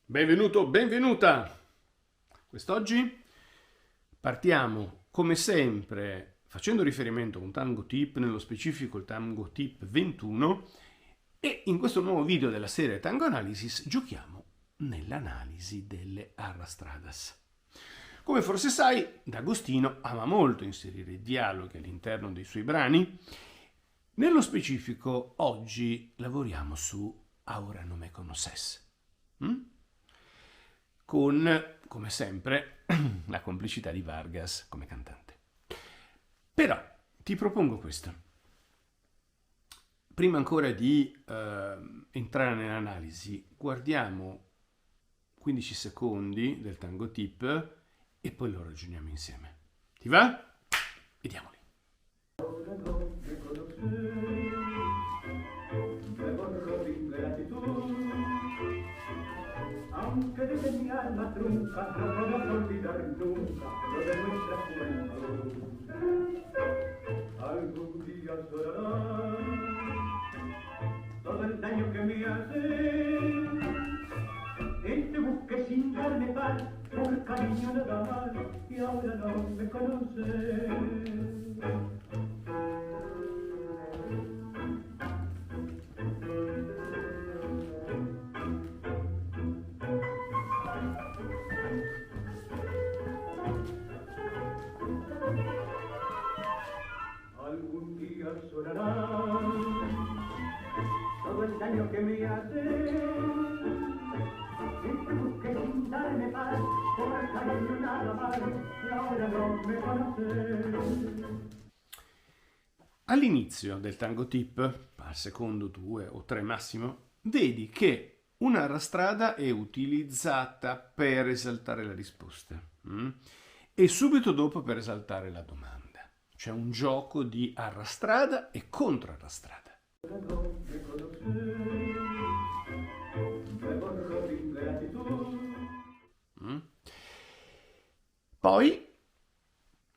Benvenuto, benvenuta! Quest'oggi partiamo, come sempre, facendo riferimento a un tango tip, nello specifico il tango tip 21, e in questo nuovo video della serie Tango Analysis giochiamo nell'analisi delle arrastradas. Come forse sai, D'Agostino ama molto inserire dialoghi all'interno dei suoi brani. Nello specifico, oggi lavoriamo su Ahora no me conoces. Con, come sempre, la complicità di Vargas come cantante. Però ti propongo questo. Prima ancora di entrare nell'analisi, guardiamo 15 secondi del tango tip e poi lo ragioniamo insieme. Ti va? Vediamoli. Aunque desde mi alma trunca no podrás olvidar nunca lo de nuestra juventud. Algún día sonará todo el daño que me hace en te busqué sin darme paz por cariño nada más y ahora no me conoces. Algún día sonará todo el daño que me hace y te busqué sin darme paz por cariño nada más y ahora no me conoces. All'inizio del tango tip, al secondo 2 o 3 massimo, vedi che una arrastrada è utilizzata per esaltare la risposta e subito dopo per esaltare la domanda. C'è un gioco di arrastrada e controarrastrada. Poi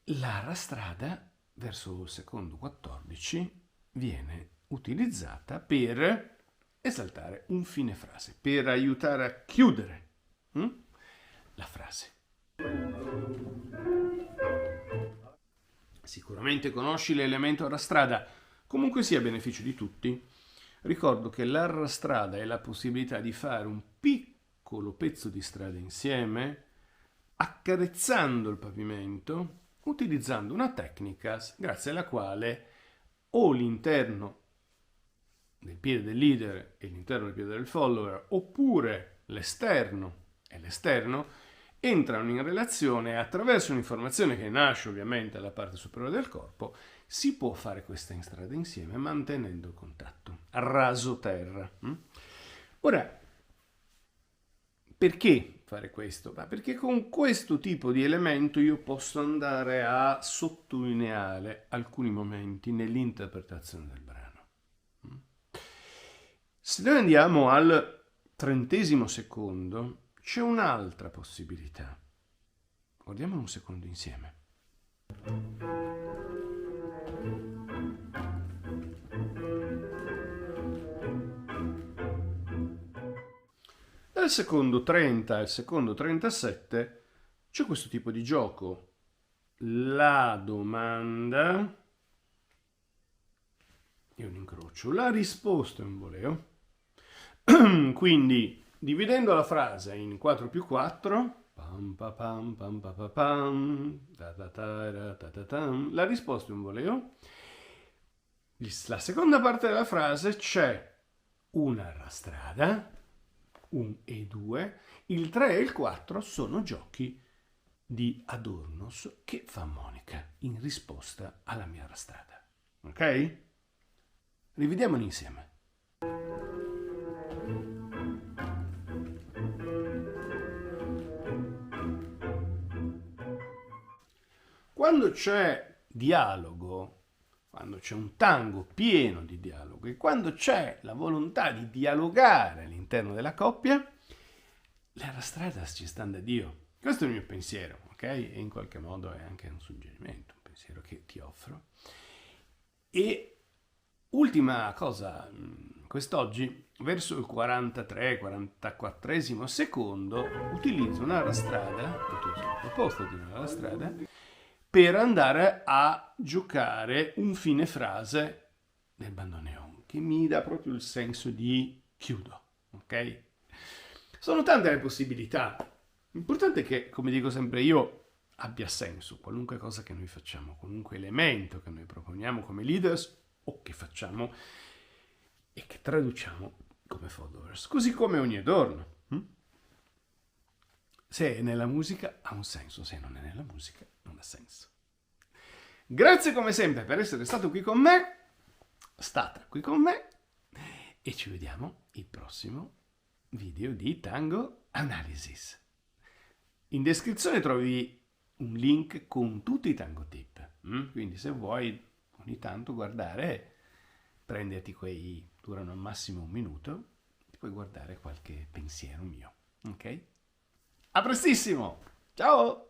l'arrastrada verso il secondo 14 viene utilizzata per esaltare un fine frase, per aiutare a chiudere la frase. Sicuramente conosci l'elemento arrastrada, comunque sia a beneficio di tutti. Ricordo che l'arrastrada è la possibilità di fare un piccolo pezzo di strada insieme, accarezzando il pavimento, utilizzando una tecnica grazie alla quale o l'interno del piede del leader e l'interno del piede del follower, oppure l'esterno e l'esterno, entrano in relazione e attraverso un'informazione che nasce ovviamente alla parte superiore del corpo si può fare questa strada insieme mantenendo il contatto a raso terra. Ora, perché fare questo? Perché con questo tipo di elemento io posso andare a sottolineare alcuni momenti nell'interpretazione del brano. Se noi andiamo al 30° secondo, c'è un'altra possibilità. Guardiamo un secondo insieme. Dal secondo 30 al secondo 37 c'è questo tipo di gioco. La domanda è un incrocio, la risposta è un voleo. Quindi dividendo la frase in 4 più 4, la risposta è un voleo. La seconda parte della frase c'è una arrastrada, 1 e 2, il 3 e il 4 sono giochi di adornos che fa monica in risposta alla mia arrastrada. Ok? Rivediamoli insieme. Quando c'è dialogo, quando c'è un tango pieno di dialogo e quando c'è la volontà di dialogare all'interno della coppia, le arrastradas ci stanno da Dio. Questo è il mio pensiero, ok? E in qualche modo è anche un suggerimento, un pensiero che ti offro. E Ultima cosa, quest'oggi, verso il 43-44esimo secondo, utilizzo un'autostrada, proposta di un'autostrada, per andare a giocare un fine frase del bandoneon, che mi dà proprio il senso di chiudo, ok? Sono tante le possibilità. L'importante è che, come dico sempre io, abbia senso qualunque cosa che noi facciamo, qualunque elemento che noi proponiamo come leaders o che facciamo e che traduciamo come followers, così come ogni giorno. Se è nella musica ha un senso, se non è nella musica non ha senso. Grazie come sempre per essere stato qui con me, stata qui con me e ci vediamo il prossimo video di Tango Analysis. In descrizione trovi un link con tutti i tango tip, quindi se vuoi ogni tanto guardare, prenderti quei, durano al massimo un minuto, e puoi guardare qualche pensiero mio, ok? A prestissimo, ciao!